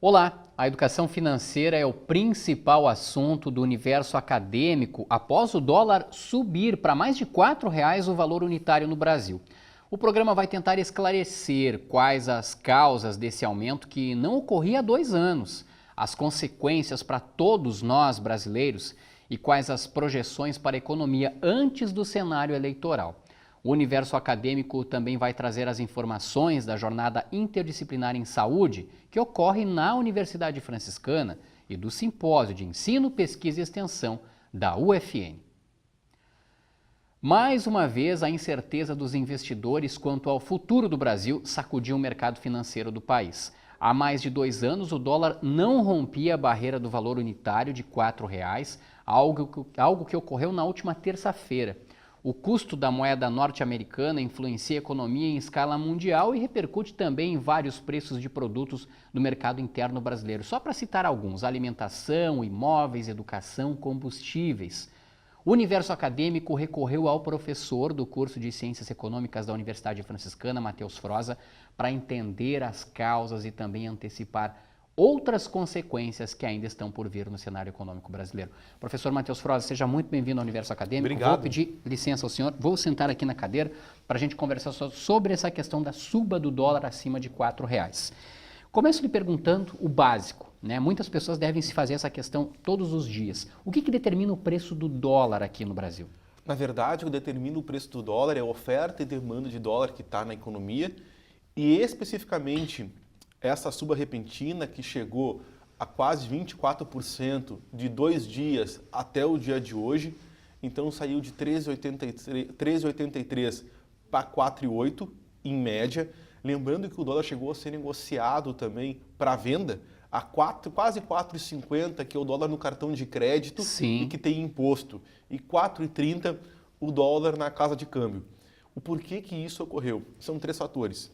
Olá! A educação financeira é o principal assunto do universo acadêmico após o dólar subir para mais de R$ 4,00 o valor unitário no Brasil. O programa vai tentar esclarecer quais as causas desse aumento que não ocorria há 2 anos, as consequências para todos nós brasileiros e quais as projeções para a economia antes do cenário eleitoral. O universo acadêmico também vai trazer as informações da Jornada Interdisciplinar em Saúde, que ocorre na Universidade Franciscana, e do Simpósio de Ensino, Pesquisa e Extensão da UFN. Mais uma vez, a incerteza dos investidores quanto ao futuro do Brasil sacudiu o mercado financeiro do país. Há mais de 2 anos, o dólar não rompia a barreira do valor unitário de R$ 4,00, algo que ocorreu na última terça-feira. O custo da moeda norte-americana influencia a economia em escala mundial e repercute também em vários preços de produtos do mercado interno brasileiro. Só para citar alguns: alimentação, imóveis, educação, combustíveis. O universo acadêmico recorreu ao professor do curso de Ciências Econômicas da Universidade Franciscana, Matheus Froza, para entender as causas e também antecipar outras consequências que ainda estão por vir no cenário econômico brasileiro. Professor Matheus Froza, seja muito bem-vindo ao Universo Acadêmico. Obrigado. Vou pedir licença ao senhor, vou sentar aqui na cadeira para a gente conversar sobre essa questão da suba do dólar acima de R$ 4,00. Começo lhe perguntando o básico, né? Muitas pessoas devem se fazer essa questão todos os dias. O que determina o preço do dólar aqui no Brasil? Na verdade, o que determina o preço do dólar é a oferta e demanda de dólar que está na economia e especificamente essa suba repentina que chegou a quase 24% de 2 dias até o dia de hoje, então saiu de 13,83 para 4,8 em média. Lembrando que o dólar chegou a ser negociado também para venda a quase 4,50, que é o dólar no cartão de crédito. Sim. E que tem imposto, e 4,30 o dólar na casa de câmbio. O porquê que isso ocorreu? São 3 fatores.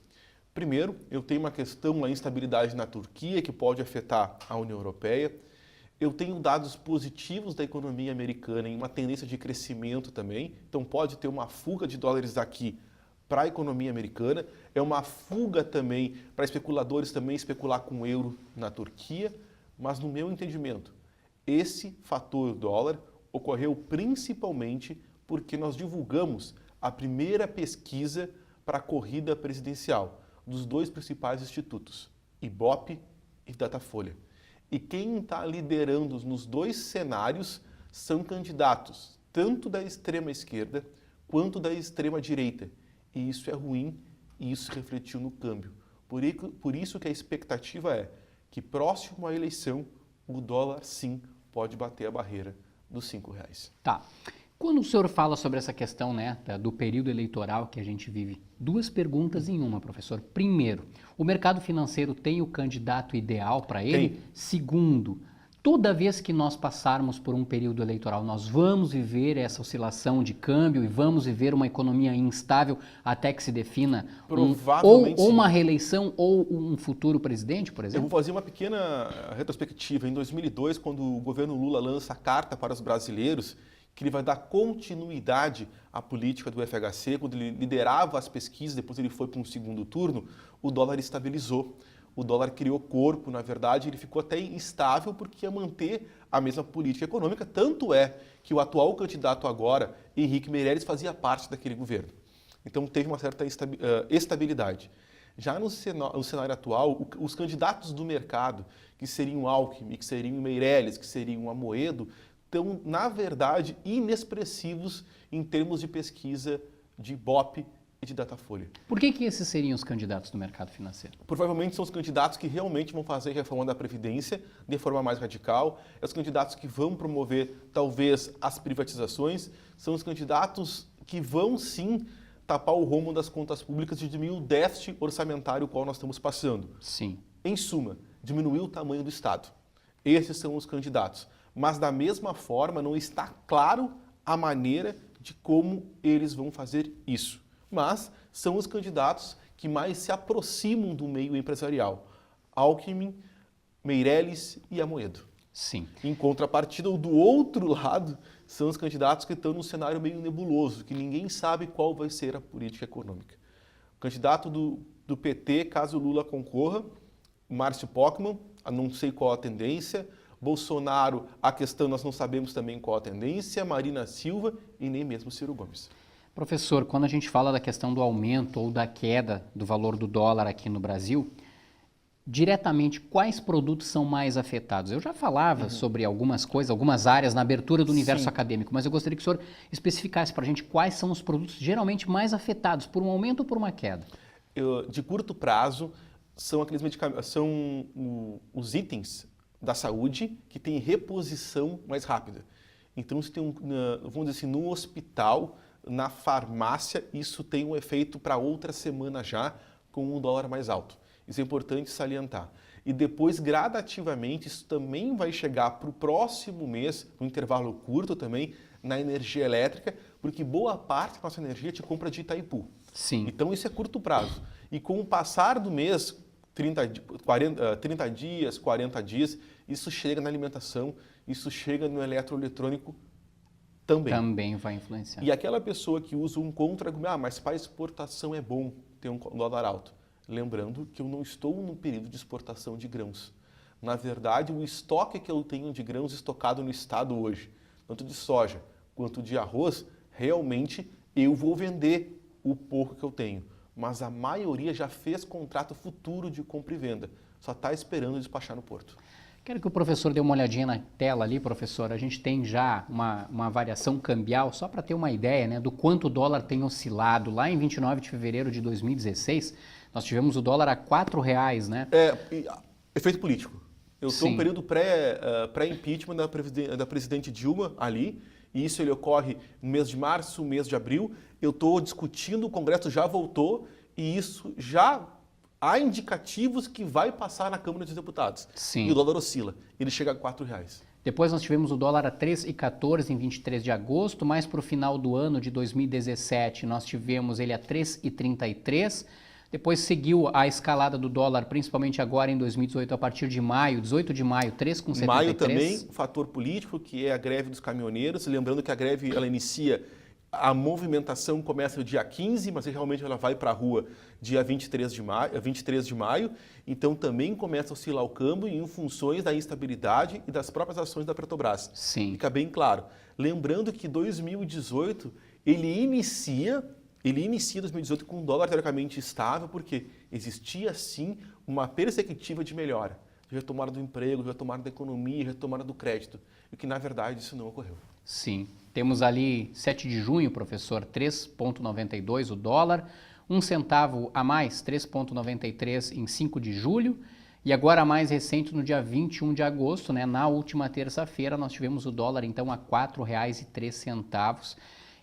Primeiro, eu tenho uma questão, a instabilidade na Turquia, que pode afetar a União Europeia. Eu tenho dados positivos da economia americana em uma tendência de crescimento também. Então pode ter uma fuga de dólares daqui para a economia americana. É uma fuga também para especuladores também especular com o euro na Turquia. Mas no meu entendimento, esse fator dólar ocorreu principalmente porque nós divulgamos a primeira pesquisa para a corrida presidencial dos 2 principais institutos, Ibope e Datafolha. E quem está liderando nos 2 cenários são candidatos, tanto da extrema esquerda quanto da extrema direita. E isso é ruim e isso refletiu no câmbio. Por isso que a expectativa é que próximo à eleição o dólar sim pode bater a barreira dos R$ 5,00. Tá. Quando o senhor fala sobre essa questão, né, do período eleitoral que a gente vive, 2 perguntas em uma, professor. Primeiro, o mercado financeiro tem o candidato ideal para ele? Tem. Segundo, toda vez que nós passarmos por um período eleitoral, nós vamos viver essa oscilação de câmbio e vamos viver uma economia instável até que se defina ou uma reeleição ou um futuro presidente, por exemplo? Eu vou fazer uma pequena retrospectiva. Em 2002, quando o governo Lula lança a carta para os brasileiros, que ele vai dar continuidade à política do FHC, quando ele liderava as pesquisas, depois ele foi para um segundo turno, o dólar estabilizou. O dólar criou corpo, na verdade, ele ficou até instável porque ia manter a mesma política econômica, tanto é que o atual candidato agora, Henrique Meirelles, fazia parte daquele governo. Então teve uma certa estabilidade. Já no cenário atual, os candidatos do mercado, que seriam Alckmin, que seriam Meirelles, que seriam Amoedo, estão, na verdade, inexpressivos em termos de pesquisa de Ibope e de Datafolha. Por que esses seriam os candidatos do mercado financeiro? Provavelmente são os candidatos que realmente vão fazer a reforma da Previdência de forma mais radical, é os candidatos que vão promover, talvez, as privatizações, são os candidatos que vão, sim, tapar o rombo das contas públicas e diminuir o déficit orçamentário o qual nós estamos passando. Sim. Em suma, diminuir o tamanho do Estado. Esses são os candidatos. Mas, da mesma forma, não está claro a maneira de como eles vão fazer isso. Mas são os candidatos que mais se aproximam do meio empresarial. Alckmin, Meirelles e Amoedo. Sim. Em contrapartida, do outro lado, são os candidatos que estão num cenário meio nebuloso, que ninguém sabe qual vai ser a política econômica. O candidato do PT, caso Lula concorra, Márcio Pockmann, não sei qual a tendência. Bolsonaro, a questão nós não sabemos também qual a tendência. Marina Silva e nem mesmo Ciro Gomes. Professor, quando a gente fala da questão do aumento ou da queda do valor do dólar aqui no Brasil, diretamente quais produtos são mais afetados? Eu já falava sobre algumas coisas, algumas áreas na abertura do universo acadêmico, mas eu gostaria que o senhor especificasse para a gente quais são os produtos geralmente mais afetados por um aumento ou por uma queda. De curto prazo, são aqueles medicamentos, são os itens da saúde que têm reposição mais rápida. Então, se tem vamos dizer assim, no hospital, na farmácia, isso tem um efeito para outra semana já, com um dólar mais alto. Isso é importante salientar. E depois, gradativamente, isso também vai chegar para o próximo mês, no intervalo curto também, na energia elétrica, porque boa parte da nossa energia te compra de Itaipu. Sim. Então, isso é curto prazo. E com o passar do mês, 30 dias, 40 dias, isso chega na alimentação, isso chega no eletroeletrônico também. Também vai influenciar. E aquela pessoa que usa um contra-argumento, mas para exportação é bom ter um dólar alto. Lembrando que eu não estou num período de exportação de grãos. Na verdade, o estoque que eu tenho de grãos estocado no estado hoje, tanto de soja quanto de arroz, realmente eu vou vender o pouco que eu tenho. Mas a maioria já fez contrato futuro de compra e venda. Só está esperando despachar no porto. Quero que o professor dê uma olhadinha na tela ali, professor. A gente tem já uma variação cambial, só para ter uma ideia, né, do quanto o dólar tem oscilado. Lá em 29 de fevereiro de 2016, nós tivemos o dólar a R$4, né? Efeito político. Eu estou no período pré-impeachment da presidente Dilma ali, e isso ele ocorre no mês de março, mês de abril. Eu estou discutindo, o Congresso já voltou, e isso já há indicativos que vai passar na Câmara dos Deputados. Sim. E o dólar oscila, ele chega a R$4. Depois nós tivemos o dólar a 3,14 em 23 de agosto, mais para o final do ano de 2017 nós tivemos ele a 3,33. Depois seguiu a escalada do dólar, principalmente agora em 2018, a partir de maio, 18 de maio, 3,73. Maio também, fator político, que é a greve dos caminhoneiros. Lembrando que a greve ela inicia, a movimentação começa no dia 15, mas realmente ela vai para a rua dia 23 de maio. Então também começa a oscilar o câmbio em funções da instabilidade e das próprias ações da Petrobras. Sim. Fica bem claro. Lembrando que 2018 ele inicia 2018 com um dólar teoricamente estável, porque existia sim uma perspectiva de melhora, de retomada do emprego, de retomada da economia, de retomada do crédito, e que na verdade isso não ocorreu. Sim, temos ali 7 de junho, professor, 3,92 o dólar, 1 centavo a mais, 3,93 em 5 de julho, e agora a mais recente no dia 21 de agosto, né, na última terça-feira, nós tivemos o dólar então a R$ 4,03.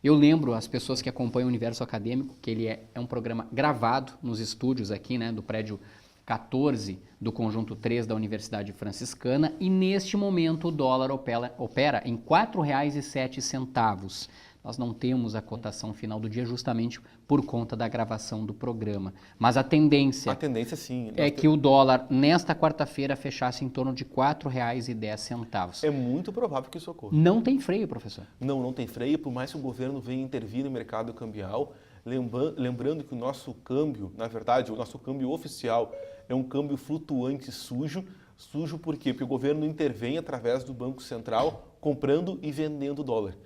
Eu lembro as pessoas que acompanham o Universo Acadêmico que ele é um programa gravado nos estúdios aqui, né, do prédio 14 do Conjunto 3 da Universidade Franciscana, e neste momento o dólar opera em R$ 4,07. Nós não temos a cotação final do dia justamente por conta da gravação do programa. Mas a tendência Sim. É que o dólar nesta quarta-feira fechasse em torno de R$ 4,10. É muito provável que isso ocorra. Não tem freio, professor. Não tem freio, por mais que o governo venha intervir no mercado cambial. Lembrando que o nosso câmbio, na verdade, o nosso câmbio oficial é um câmbio flutuante sujo. Sujo por quê? Porque o governo intervém através do Banco Central comprando e vendendo dólar.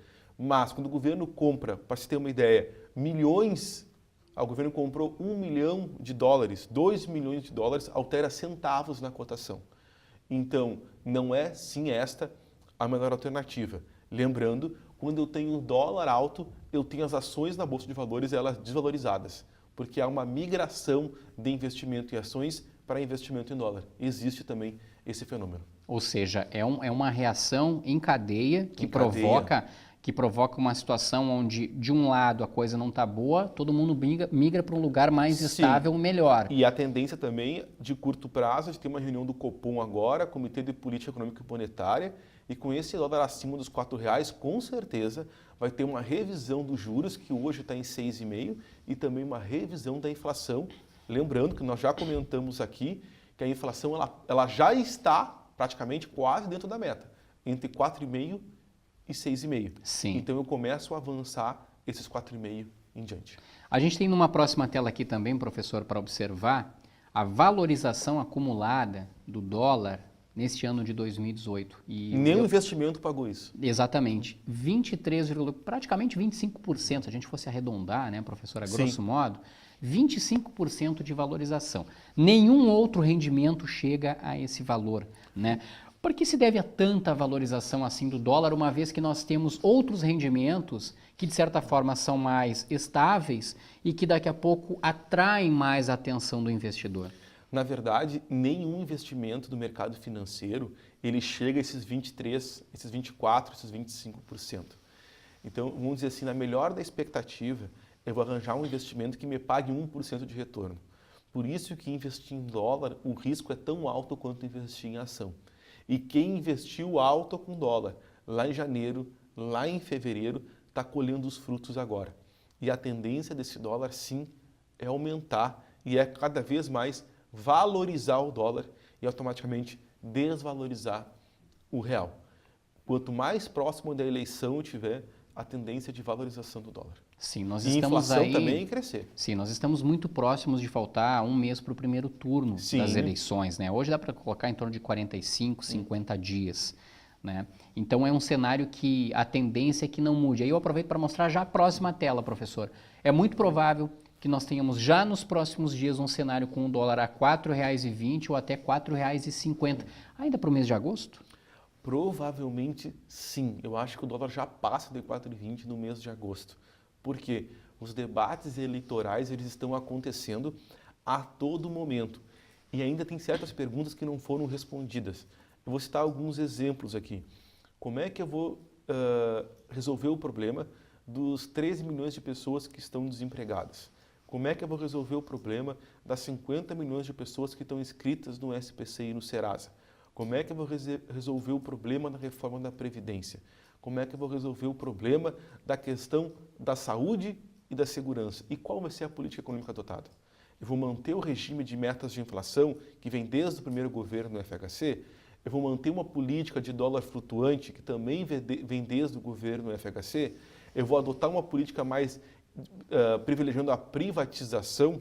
Mas quando o governo compra, para se ter uma ideia, milhões, o governo comprou $1 milhão, $2 milhões, altera centavos na cotação. Então, não é sim esta a melhor alternativa. Lembrando, quando eu tenho um dólar alto, eu tenho as ações na Bolsa de Valores elas desvalorizadas, porque há uma migração de investimento em ações para investimento em dólar. Existe também esse fenômeno. Ou seja, é uma reação em cadeia que provoca uma situação onde, de um lado, a coisa não está boa, todo mundo migra para um lugar mais estável, melhor. E a tendência também, de curto prazo, de ter uma reunião do Copom agora, Comitê de Política Econômica e Monetária, e com esse dólar acima dos R$4, com certeza vai ter uma revisão dos juros, que hoje está em 6,5%, e também uma revisão da inflação. Lembrando que nós já comentamos aqui que a inflação ela já está praticamente quase dentro da meta, entre 4,5% e 6,5%. Sim. Então eu começo a avançar esses 4,5% em diante. A gente tem numa próxima tela aqui também, professor, para observar a valorização acumulada do dólar neste ano de 2018. E nenhum investimento pagou isso. Exatamente. 23, praticamente 25%, se a gente fosse arredondar, né, professora, grosso modo, 25% de valorização. Nenhum outro rendimento chega a esse valor, né? Por que se deve a tanta valorização assim do dólar, uma vez que nós temos outros rendimentos que, de certa forma, são mais estáveis e que daqui a pouco atraem mais a atenção do investidor? Na verdade, nenhum investimento do mercado financeiro ele chega a esses 23, esses 24, esses 25%. Então, vamos dizer assim, na melhor da expectativa, eu vou arranjar um investimento que me pague 1% de retorno. Por isso que investir em dólar, o risco é tão alto quanto investir em ação. E quem investiu alto com dólar lá em janeiro, lá em fevereiro, está colhendo os frutos agora. E a tendência desse dólar, sim, é aumentar e é cada vez mais valorizar o dólar e automaticamente desvalorizar o real. Quanto mais próximo da eleição eu tiver, a tendência de valorização do dólar. Sim, nós E estamos inflação aí, também crescer. Sim, nós estamos muito próximos de faltar um mês para o primeiro turno das eleições, né? Hoje dá para colocar em torno de 45, 50 dias, né? Então é um cenário que a tendência é que não mude. Aí eu aproveito para mostrar já a próxima tela, professor. É muito provável que nós tenhamos já nos próximos dias um cenário com o dólar a R$ 4,20 ou até R$ 4,50, ainda para o mês de agosto? Provavelmente sim. Eu acho que o dólar já passa de 4,20 no mês de agosto. Porque os debates eleitorais eles estão acontecendo a todo momento. E ainda tem certas perguntas que não foram respondidas. Eu vou citar alguns exemplos aqui. Como é que eu vou resolver o problema dos 13 milhões de pessoas que estão desempregadas? Como é que eu vou resolver o problema das 50 milhões de pessoas que estão inscritas no SPC e no Serasa? Como é que eu vou resolver o problema da reforma da Previdência? Como é que eu vou resolver o problema da questão da saúde e da segurança? E qual vai ser a política econômica adotada? Eu vou manter o regime de metas de inflação, que vem desde o primeiro governo do FHC? Eu vou manter uma política de dólar flutuante, que também vem desde o governo do FHC? Eu vou adotar uma política mais privilegiando a privatização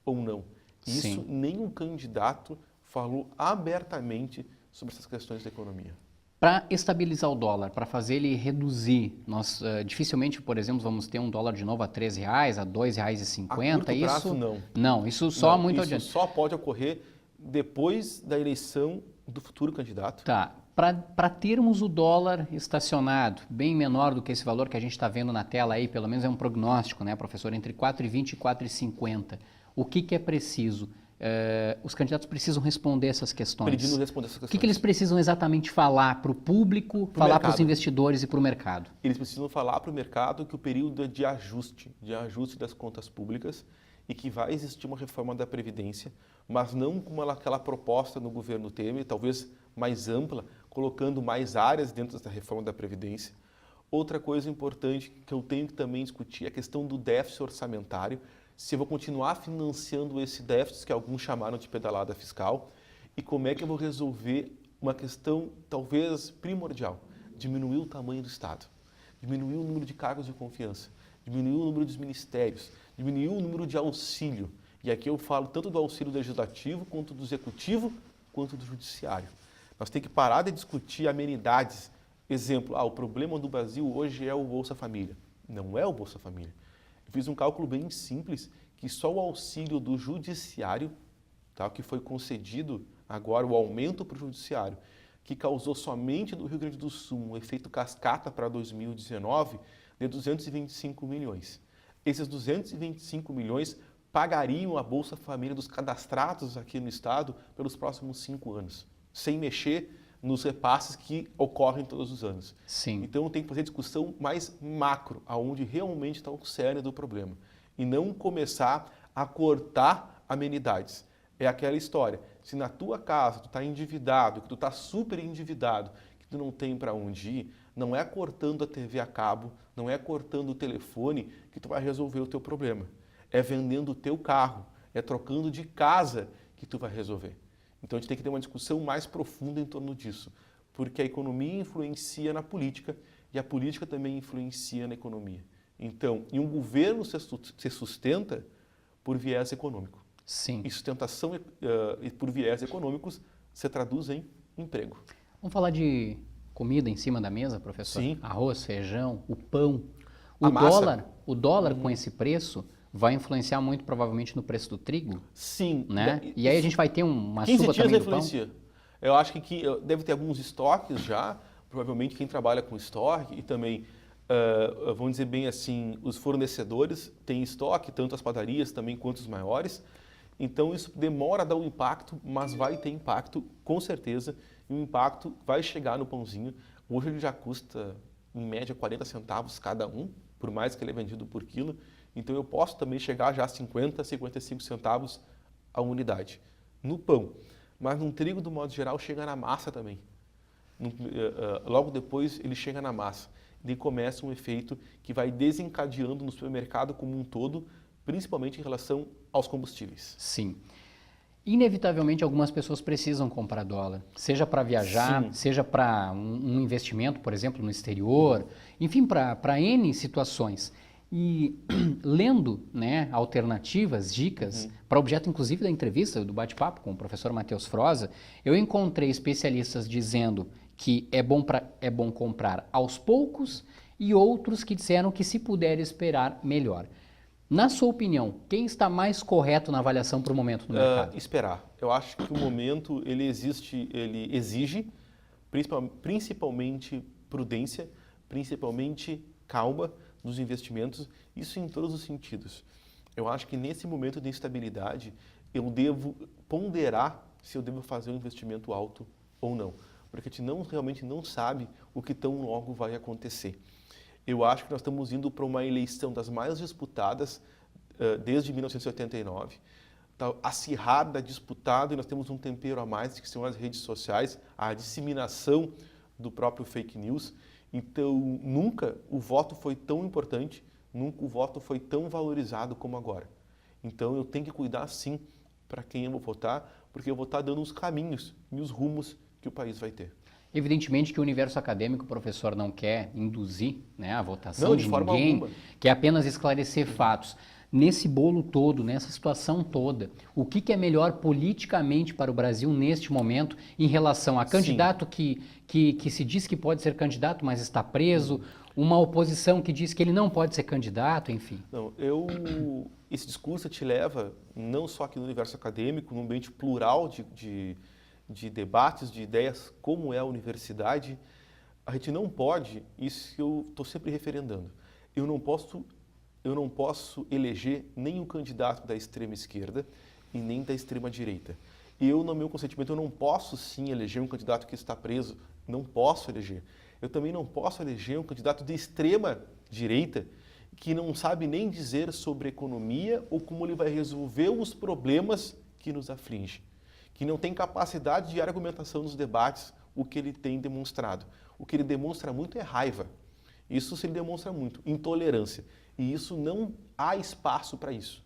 ou não? Isso Sim. nenhum candidato falou abertamente sobre essas questões da economia. Para estabilizar o dólar, para fazer ele reduzir, nós dificilmente, por exemplo, vamos ter um dólar de novo a R$ 13, a R$ 2,50. A curto prazo, não. Não, isso só não, muito isso adiante. só pode ocorrer depois da eleição do futuro candidato. Tá. Para termos o dólar estacionado, bem menor do que esse valor que a gente está vendo na tela aí, pelo menos é um prognóstico, né, professor, entre 4,20 e 4,50, o que é preciso? Os candidatos precisam responder essas questões. Pedindo responder essas questões. O que eles precisam exatamente falar para o público, falar para os investidores e para o mercado? Eles precisam falar para o mercado que o período é de ajuste das contas públicas e que vai existir uma reforma da Previdência, mas não como aquela proposta no governo Temer, talvez mais ampla, colocando mais áreas dentro dessa reforma da Previdência. Outra coisa importante que eu tenho que também discutir é a questão do déficit orçamentário, se eu vou continuar financiando esse déficit, que alguns chamaram de pedalada fiscal, e como é que eu vou resolver uma questão talvez primordial, diminuir o tamanho do Estado, diminuir o número de cargos de confiança, diminuir o número dos ministérios, diminuir o número de auxílio. E aqui eu falo tanto do auxílio legislativo, quanto do executivo, quanto do judiciário. Nós temos que parar de discutir amenidades. Exemplo, o problema do Brasil hoje é o Bolsa Família. Não é o Bolsa Família. Eu fiz um cálculo bem simples, que só o auxílio do judiciário, tá, que foi concedido agora, o aumento para o judiciário, que causou somente no Rio Grande do Sul um efeito cascata para 2019 de 225 milhões. Esses 225 milhões pagariam a Bolsa Família dos cadastrados aqui no Estado pelos próximos 5 anos, sem mexer nos repasses que ocorrem todos os anos. Sim. Então tem que fazer discussão mais macro, aonde realmente está o cerne do problema. E não começar a cortar amenidades. É aquela história, se na tua casa tu está endividado, que tu está super endividado, que tu não tem para onde ir, não é cortando a TV a cabo, não é cortando o telefone que tu vai resolver o teu problema. É vendendo o teu carro, é trocando de casa que tu vai resolver. Então a gente tem que ter uma discussão mais profunda em torno disso, porque a economia influencia na política e a política também influencia na economia. Então, e um governo se sustenta por viés econômico. Sim. E sustentação por viés econômicos se traduz em emprego. Vamos falar de comida em cima da mesa, professor? Sim. Arroz, feijão, o pão. A massa. O dólar com esse preço vai influenciar muito provavelmente no preço do trigo, Sim. né? E aí a gente vai ter uma 15 suba dias também do pão? influencia. Eu acho que deve ter alguns estoques já, provavelmente quem trabalha com estoque e também, vamos dizer bem assim, os fornecedores têm estoque, tanto as padarias também quanto os maiores. Então isso demora a dar um impacto, mas vai ter impacto com certeza, e o impacto vai chegar no pãozinho. Hoje ele já custa em média 40 centavos cada um, por mais que ele é vendido por quilo. Então eu posso também chegar já a 50, 55 centavos a unidade no pão. Mas no trigo, do modo geral, chega na massa também. Logo depois ele chega na massa. E começa um efeito que vai desencadeando no supermercado como um todo, principalmente em relação aos combustíveis. Sim. Inevitavelmente algumas pessoas precisam comprar dólar, seja para viajar, Sim. seja para um investimento, por exemplo, no exterior, enfim, para N situações. E lendo, né, alternativas, dicas, para objeto inclusive da entrevista, do bate-papo com o professor Matheus Froza, eu encontrei especialistas dizendo que é bom comprar aos poucos e outros que disseram que se puder esperar, melhor. Na sua opinião, quem está mais correto na avaliação para o momento no mercado? Esperar. Eu acho que o momento ele exige principalmente prudência, principalmente calma nos investimentos, isso em todos os sentidos. Eu acho que nesse momento de instabilidade eu devo ponderar se eu devo fazer um investimento alto ou não, porque a gente realmente não sabe o que tão logo vai acontecer. Eu acho que nós estamos indo para uma eleição das mais disputadas desde 1989. Está acirrada, disputada, e nós temos um tempero a mais, que são as redes sociais, a disseminação do próprio fake news. Então, nunca o voto foi tão importante, nunca o voto foi tão valorizado como agora. Então, eu tenho que cuidar, sim, para quem eu vou votar, porque eu vou estar dando os caminhos e os rumos que o país vai ter. Evidentemente que o universo acadêmico, o professor não quer induzir, né, a votação Não, de forma ninguém, alguma. quer apenas esclarecer fatos. Nesse bolo todo, nessa situação toda, o que é melhor politicamente para o Brasil neste momento em relação a candidato que se diz que pode ser candidato, mas está preso, uma oposição que diz que ele não pode ser candidato, enfim? Não, esse discurso te leva, não só aqui no universo acadêmico, num ambiente plural de debates, de ideias, como é a universidade, a gente não pode, isso que eu estou sempre referendando, eu não posso eleger nem o candidato da extrema esquerda e nem da extrema direita. Eu, no meu consentimento, eu não posso sim eleger um candidato que está preso, não posso eleger. Eu também não posso eleger um candidato de extrema direita que não sabe nem dizer sobre economia ou como ele vai resolver os problemas que nos afligem, que não tem capacidade de argumentação nos debates, o que ele tem demonstrado. O que ele demonstra muito é raiva. Isso se ele demonstra muito, intolerância. E isso não há espaço para isso.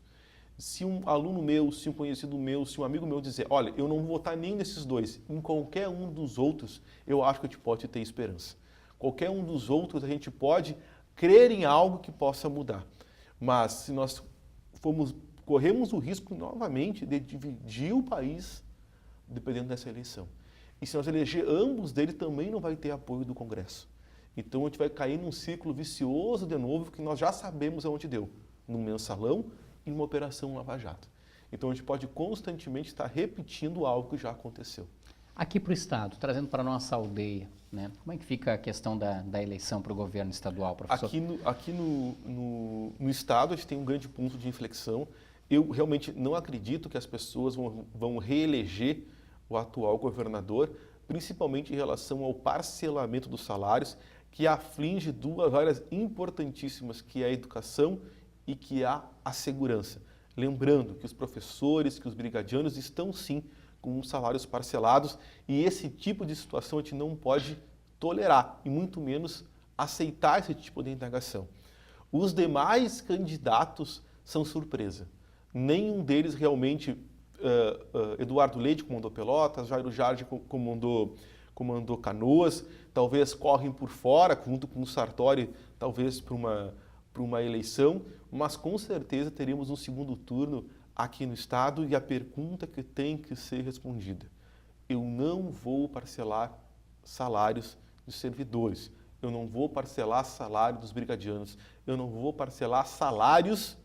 Se um aluno meu, se um conhecido meu, se um amigo meu dizer, olha, eu não vou votar nem nesses dois, em qualquer um dos outros, eu acho que a gente pode ter esperança. Qualquer um dos outros a gente pode crer em algo que possa mudar. Mas se nós corremos o risco novamente de dividir o país dependendo dessa eleição. E se nós eleger ambos dele, também não vai ter apoio do Congresso. Então a gente vai cair num ciclo vicioso de novo, que nós já sabemos aonde deu, num mensalão e numa operação Lava Jato. Então a gente pode constantemente estar repetindo algo que já aconteceu. Aqui para o Estado, trazendo para a nossa aldeia, né? Como é que fica a questão da eleição para o governo estadual, professor? Aqui no Estado a gente tem um grande ponto de inflexão. Eu realmente não acredito que as pessoas vão reeleger o atual governador, principalmente em relação ao parcelamento dos salários, que aflige duas áreas importantíssimas, que é a educação e que é a segurança. Lembrando que os professores, que os brigadianos estão sim com salários parcelados, e esse tipo de situação a gente não pode tolerar, e muito menos aceitar esse tipo de indagação. Os demais candidatos são surpresa. Nenhum deles realmente, Eduardo Leite comandou Pelotas, Jairo Jardim comandou Canoas, talvez correm por fora, junto com o Sartori, talvez para uma eleição, mas com certeza teremos um segundo turno aqui no Estado, e a pergunta que tem que ser respondida: eu não vou parcelar salários dos servidores, eu não vou parcelar salário dos brigadianos, eu não vou parcelar salários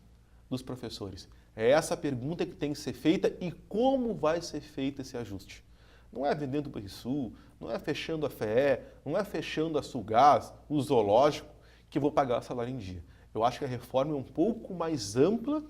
dos professores. É essa a pergunta que tem que ser feita e como vai ser feito esse ajuste. Não é vendendo o Banrisul, não é fechando a FEE, não é fechando a Sulgás, o zoológico, que eu vou pagar salário em dia. Eu acho que a reforma é um pouco mais ampla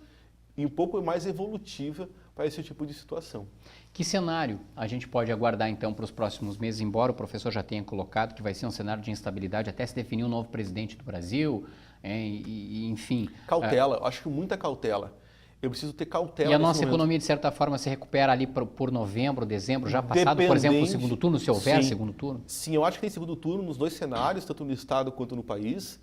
e um pouco mais evolutiva para esse tipo de situação. Que cenário a gente pode aguardar então para os próximos meses, embora o professor já tenha colocado que vai ser um cenário de instabilidade até se definir um novo presidente do Brasil, enfim. Cautela, acho que muita cautela. Eu preciso ter cautela. E a nossa economia, de certa forma, se recupera ali por novembro, dezembro, já passado, por exemplo, o segundo turno, se houver segundo turno? Sim, eu acho que tem segundo turno nos dois cenários, tanto no Estado quanto no país.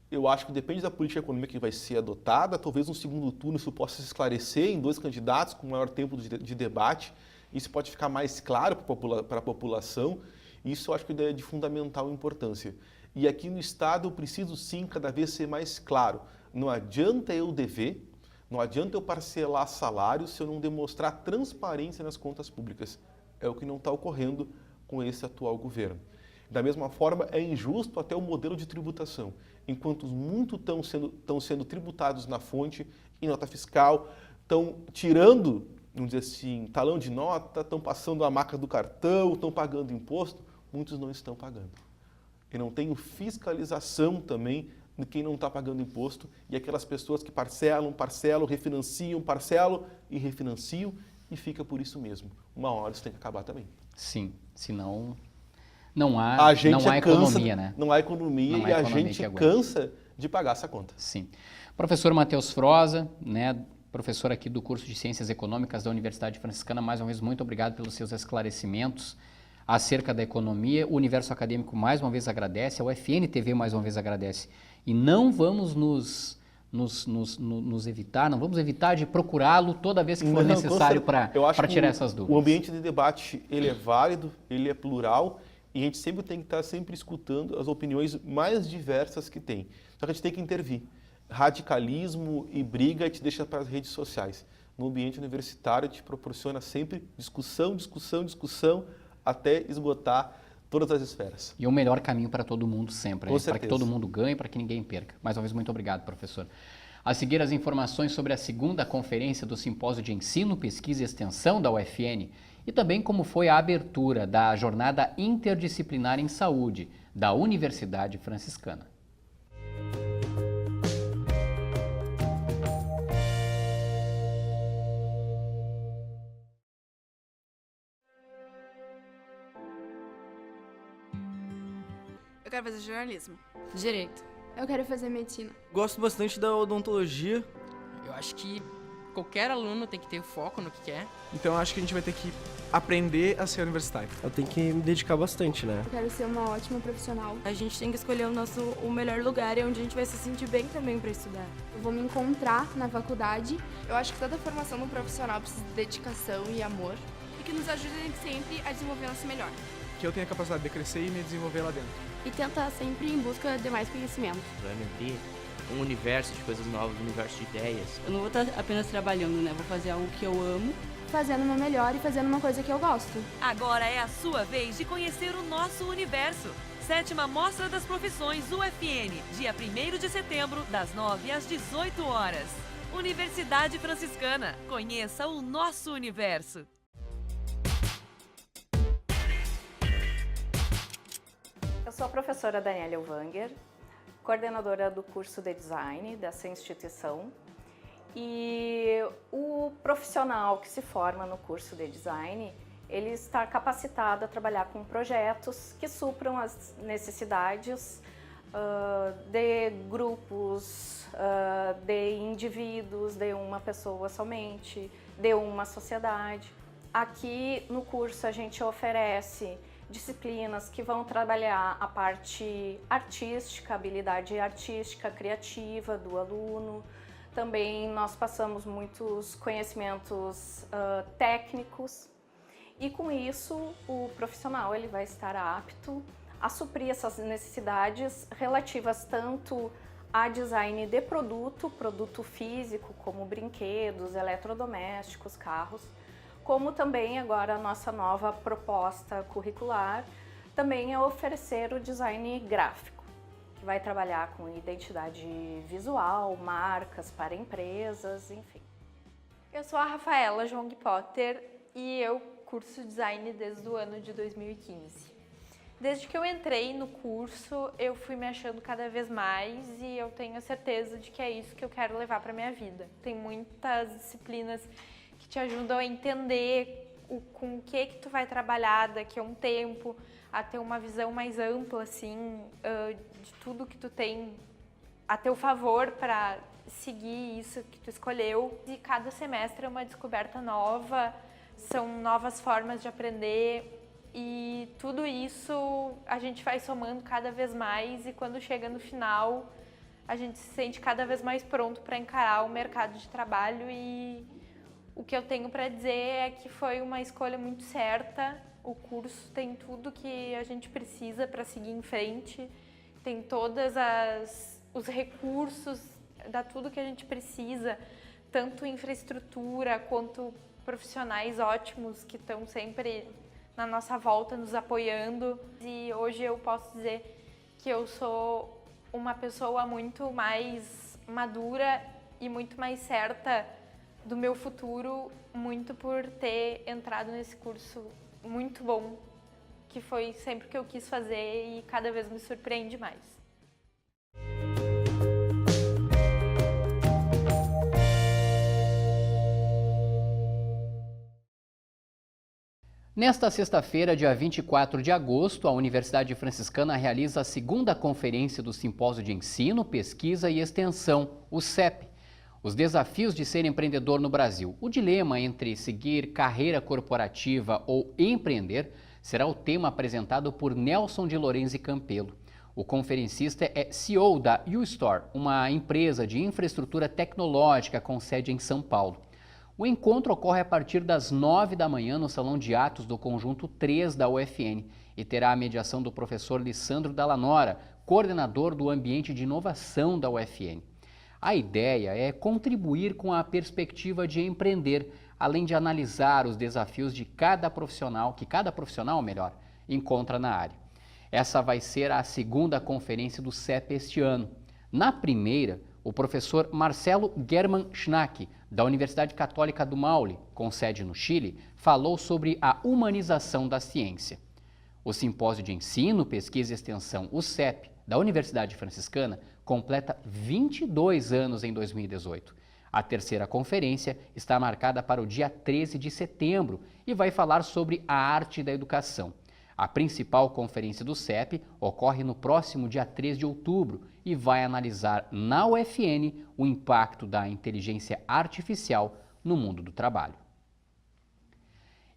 Eu acho que depende da política econômica que vai ser adotada. Talvez no segundo turno isso possa se esclarecer em dois candidatos com maior tempo de debate. Isso pode ficar mais claro para a população. Isso eu acho que é de fundamental importância. E aqui no Estado eu preciso sim cada vez ser mais claro. Não adianta eu dever, não adianta eu parcelar salários se eu não demonstrar transparência nas contas públicas. É o que não está ocorrendo com esse atual governo. Da mesma forma, é injusto até o modelo de tributação. Enquanto muitos estão sendo tributados na fonte, em nota fiscal, estão tirando, vamos dizer assim, talão de nota, estão passando a marca do cartão, estão pagando imposto, muitos não estão pagando. E não tem fiscalização também de quem não está pagando imposto e aquelas pessoas que parcelam, refinanciam, parcelam e refinanciam e fica por isso mesmo. Uma hora isso tem que acabar também. Sim, senão não há economia, né? Não há economia e a gente cansa de pagar essa conta. Sim. Professor Matheus Froza, né, professor aqui do curso de Ciências Econômicas da Universidade Franciscana, mais uma vez muito obrigado pelos seus esclarecimentos acerca da economia. O Universo Acadêmico mais uma vez agradece, a UFN TV mais uma vez agradece. E não vamos nos evitar, não vamos evitar de procurá-lo toda vez que for necessário para tirar essas dúvidas. O ambiente de debate, ele é válido, ele é plural e a gente sempre tem que estar sempre escutando as opiniões mais diversas que tem. Só que a gente tem que intervir. Radicalismo e briga te deixa para as redes sociais. No ambiente universitário te proporciona sempre discussão, até esgotar todas as esferas. E o melhor caminho para todo mundo sempre, né? Para que todo mundo ganhe, para que ninguém perca. Mais uma vez, muito obrigado, professor. A seguir, as informações sobre a segunda conferência do Simpósio de Ensino, Pesquisa e Extensão da UFN e também como foi a abertura da Jornada Interdisciplinar em Saúde da Universidade Franciscana. Eu quero fazer jornalismo. Direito. Eu quero fazer medicina. Gosto bastante da odontologia. Eu acho que qualquer aluno tem que ter foco no que quer. Então eu acho que a gente vai ter que aprender a ser universitário. Eu tenho que me dedicar bastante, né? Eu quero ser uma ótima profissional. A gente tem que escolher o melhor lugar e onde a gente vai se sentir bem também para estudar. Eu vou me encontrar na faculdade. Eu acho que toda formação no profissional precisa de dedicação e amor e que nos ajudem sempre a desenvolver nosso melhor. Que eu tenha a capacidade de crescer e me desenvolver lá dentro. E tentar sempre em busca de mais conhecimento. Vai me abrir um universo de coisas novas, um universo de ideias. Eu não vou estar apenas trabalhando, né? Vou fazer algo que eu amo. Fazendo o meu melhor e fazendo uma coisa que eu gosto. Agora é a sua vez de conhecer o nosso universo. 7ª Mostra das Profissões UFN, dia 1º de setembro, das 9 às 18 horas. Universidade Franciscana, conheça o nosso universo. Eu sou a professora Daniela Elvanger, coordenadora do curso de Design dessa instituição. E o profissional que se forma no curso de Design, ele está capacitado a trabalhar com projetos que supram as necessidades de grupos, de indivíduos, de uma pessoa somente, de uma sociedade. Aqui no curso a gente oferece disciplinas que vão trabalhar a parte artística, habilidade artística, criativa do aluno. Também nós passamos muitos conhecimentos técnicos e com isso o profissional ele vai estar apto a suprir essas necessidades relativas tanto a design de produto físico como brinquedos, eletrodomésticos, carros, como também agora a nossa nova proposta curricular também é oferecer o design gráfico, que vai trabalhar com identidade visual, marcas para empresas, enfim. Eu sou a Rafaela Jong Potter e eu curso design desde o ano de 2015. Desde que eu entrei no curso, eu fui me achando cada vez mais e eu tenho a certeza de que é isso que eu quero levar para a minha vida. Tem muitas disciplinas que te ajudam a entender com o que tu vai trabalhar daqui a um tempo, a ter uma visão mais ampla, assim, de tudo que tu tem a teu favor para seguir isso que tu escolheu. E cada semestre é uma descoberta nova, são novas formas de aprender e tudo isso a gente vai somando cada vez mais e quando chega no final a gente se sente cada vez mais pronto para encarar o mercado de trabalho e o que eu tenho para dizer é que foi uma escolha muito certa. O curso tem tudo que a gente precisa para seguir em frente, tem todos os recursos, dá tudo que a gente precisa, tanto infraestrutura quanto profissionais ótimos que estão sempre na nossa volta nos apoiando. E hoje eu posso dizer que eu sou uma pessoa muito mais madura e muito mais certa do meu futuro, muito por ter entrado nesse curso muito bom, que foi sempre o que eu quis fazer e cada vez me surpreende mais. Nesta sexta-feira, dia 24 de agosto, a Universidade Franciscana realiza a segunda conferência do Simpósio de Ensino, Pesquisa e Extensão, o CEP. Os desafios de ser empreendedor no Brasil. O dilema entre seguir carreira corporativa ou empreender será o tema apresentado por Nelson de Lorenzi Campelo. O conferencista é CEO da U-Store, uma empresa de infraestrutura tecnológica com sede em São Paulo. O encontro ocorre a partir das 9 da manhã no Salão de Atos do Conjunto 3 da UFN e terá a mediação do professor Lissandro Dallanora, coordenador do Ambiente de Inovação da UFN. A ideia é contribuir com a perspectiva de empreender, além de analisar os desafios de cada profissional encontra na área. Essa vai ser a segunda conferência do CEP este ano. Na primeira, o professor Marcelo German Schnack, da Universidade Católica do Maule, com sede no Chile, falou sobre a humanização da ciência. O Simpósio de Ensino, Pesquisa e Extensão, o CEP, da Universidade Franciscana, completa 22 anos em 2018. A terceira conferência está marcada para o dia 13 de setembro e vai falar sobre a arte da educação. A principal conferência do CEP ocorre no próximo dia 3 de outubro e vai analisar na UFN o impacto da inteligência artificial no mundo do trabalho.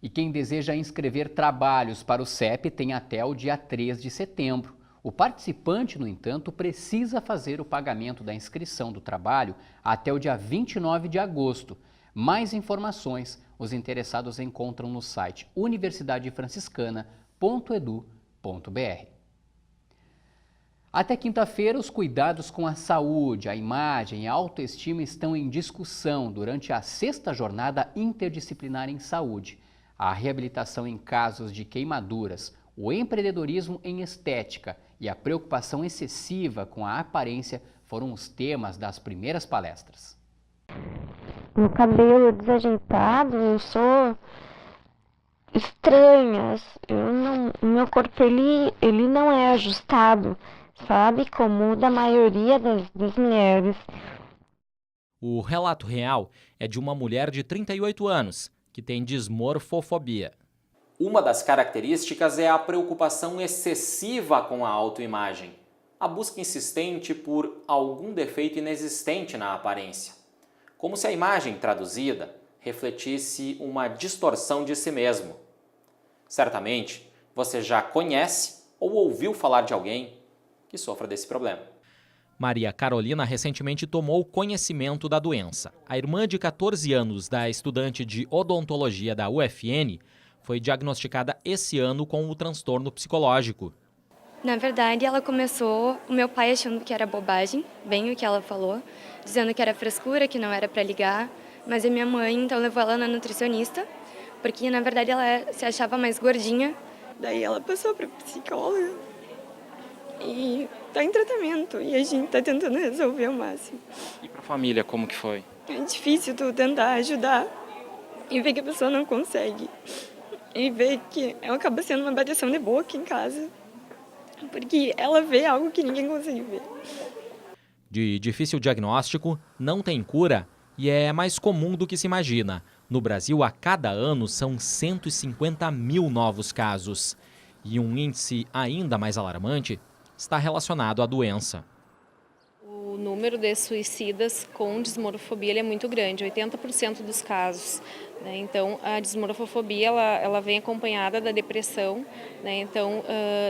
E quem deseja inscrever trabalhos para o CEP tem até o dia 3 de setembro. O participante, no entanto, precisa fazer o pagamento da inscrição do trabalho até o dia 29 de agosto. Mais informações os interessados encontram no site universidadefranciscana.edu.br. Até quinta-feira, os cuidados com a saúde, a imagem e a autoestima estão em discussão durante a 6ª Jornada Interdisciplinar em Saúde. A reabilitação em casos de queimaduras, o empreendedorismo em estética e a preocupação excessiva com a aparência foram os temas das primeiras palestras. Meu cabelo desajeitado, eu sou estranha, meu corpo ele não é ajustado, sabe, como o da maioria das mulheres. O relato real é de uma mulher de 38 anos, que tem dismorfofobia. Uma das características é a preocupação excessiva com a autoimagem, a busca insistente por algum defeito inexistente na aparência, como se a imagem traduzida refletisse uma distorção de si mesmo. Certamente, você já conhece ou ouviu falar de alguém que sofra desse problema. Maria Carolina recentemente tomou conhecimento da doença. A irmã de 14 anos da estudante de odontologia da UFN foi diagnosticada esse ano com o transtorno psicológico. Na verdade, ela começou, o meu pai achando que era bobagem, bem o que ela falou, dizendo que era frescura, que não era para ligar, mas a minha mãe então levou ela na nutricionista, porque na verdade ela se achava mais gordinha. Daí ela passou para psicóloga e tá em tratamento e a gente tá tentando resolver ao máximo. E para a família, como que foi? É difícil tu tentar ajudar e ver que a pessoa não consegue. E ver que ela acaba sendo uma bateção de boca em casa, porque ela vê algo que ninguém consegue ver. De difícil diagnóstico, não tem cura e é mais comum do que se imagina. No Brasil, a cada ano, são 150 mil novos casos. E um índice ainda mais alarmante está relacionado à doença. O número de suicidas com dismorfobia ele é muito grande, 80% dos casos. Né? Então, a dismorfofobia ela vem acompanhada da depressão. Né? Então,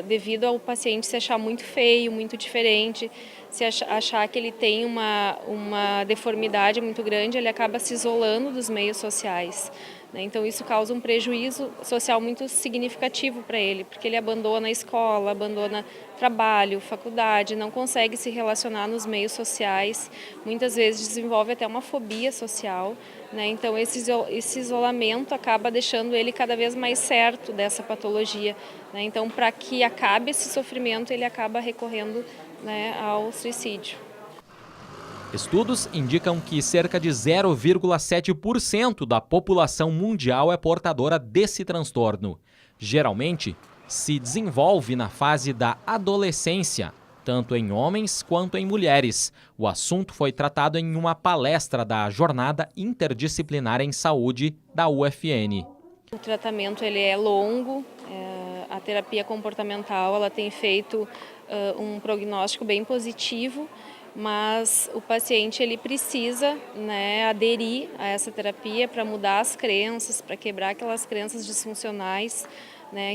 devido ao paciente se achar muito feio, muito diferente, se achar que ele tem uma deformidade muito grande, ele acaba se isolando dos meios sociais. Então isso causa um prejuízo social muito significativo para ele, porque ele abandona a escola, abandona trabalho, faculdade, não consegue se relacionar nos meios sociais, muitas vezes desenvolve até uma fobia social. Então esse isolamento acaba deixando ele cada vez mais certo dessa patologia. Então, para que acabe esse sofrimento, ele acaba recorrendo ao suicídio. Estudos indicam que cerca de 0,7% da população mundial é portadora desse transtorno. Geralmente, se desenvolve na fase da adolescência, tanto em homens quanto em mulheres. O assunto foi tratado em uma palestra da Jornada Interdisciplinar em Saúde da UFN. O tratamento ele é longo, a terapia comportamental ela tem feito um prognóstico bem positivo, mas o paciente ele precisa aderir a essa terapia para mudar as crenças, para quebrar aquelas crenças disfuncionais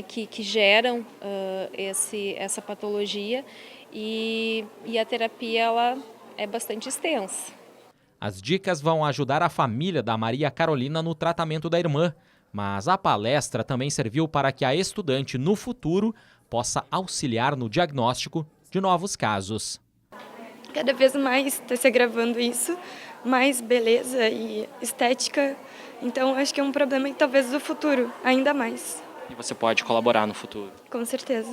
que geram essa patologia e a terapia ela é bastante extensa. As dicas vão ajudar a família da Maria Carolina no tratamento da irmã, mas a palestra também serviu para que a estudante no futuro possa auxiliar no diagnóstico de novos casos. Cada vez mais está se agravando isso, mais beleza e estética. Então, acho que é um problema que talvez do futuro, ainda mais. E você pode colaborar no futuro? Com certeza.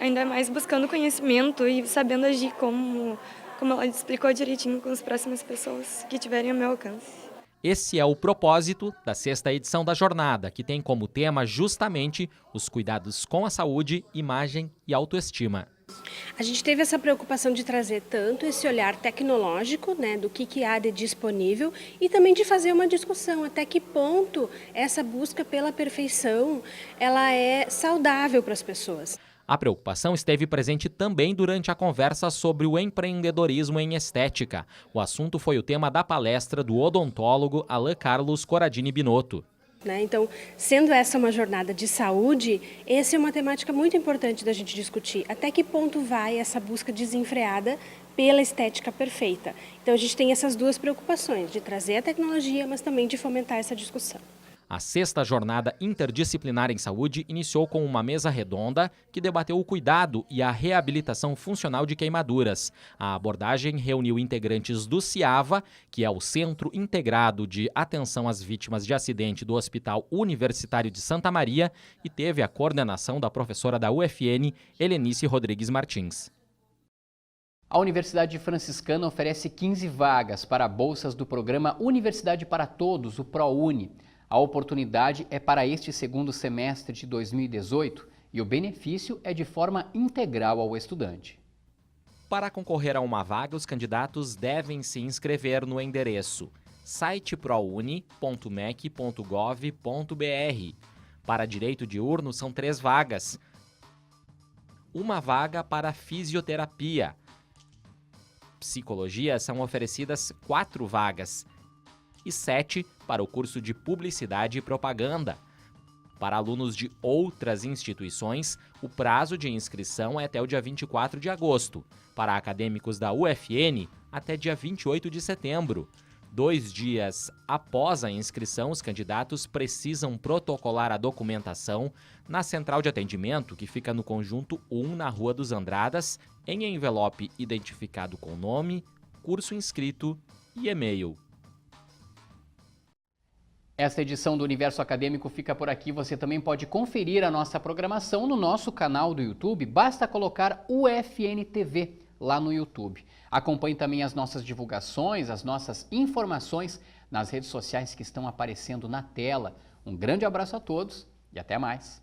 Ainda mais buscando conhecimento e sabendo agir como ela explicou direitinho com as próximas pessoas que tiverem ao meu alcance. Esse é o propósito da 6ª edição da jornada, que tem como tema justamente os cuidados com a saúde, imagem e autoestima. A gente teve essa preocupação de trazer tanto esse olhar tecnológico, do que há de disponível, e também de fazer uma discussão até que ponto essa busca pela perfeição ela é saudável para as pessoas. A preocupação esteve presente também durante a conversa sobre o empreendedorismo em estética. O assunto foi o tema da palestra do odontólogo Alain Carlos Corradini Binotto. Então, sendo essa uma jornada de saúde, essa é uma temática muito importante da gente discutir. Até que ponto vai essa busca desenfreada pela estética perfeita? Então, a gente tem essas duas preocupações, de trazer a tecnologia, mas também de fomentar essa discussão. A 6ª Jornada Interdisciplinar em Saúde iniciou com uma mesa redonda que debateu o cuidado e a reabilitação funcional de queimaduras. A abordagem reuniu integrantes do CIAVA, que é o Centro Integrado de Atenção às Vítimas de Acidente do Hospital Universitário de Santa Maria, e teve a coordenação da professora da UFN, Helenice Rodrigues Martins. A Universidade Franciscana oferece 15 vagas para bolsas do programa Universidade para Todos, o ProUni. A oportunidade é para este segundo semestre de 2018 e o benefício é de forma integral ao estudante. Para concorrer a uma vaga, os candidatos devem se inscrever no endereço siteprouni.mec.gov.br. Para direito diurno, são 3 vagas. Uma vaga para fisioterapia. Psicologia são oferecidas 4 vagas. E 7 para o curso de Publicidade e Propaganda. Para alunos de outras instituições, o prazo de inscrição é até o dia 24 de agosto. Para acadêmicos da UFN, até dia 28 de setembro. 2 dias após a inscrição, os candidatos precisam protocolar a documentação na central de atendimento, que fica no Conjunto 1, na Rua dos Andradas, em envelope identificado com nome, curso inscrito e e-mail. Esta edição do Universo Acadêmico fica por aqui. Você também pode conferir a nossa programação no nosso canal do YouTube. Basta colocar UFN TV lá no YouTube. Acompanhe também as nossas divulgações, as nossas informações nas redes sociais que estão aparecendo na tela. Um grande abraço a todos e até mais.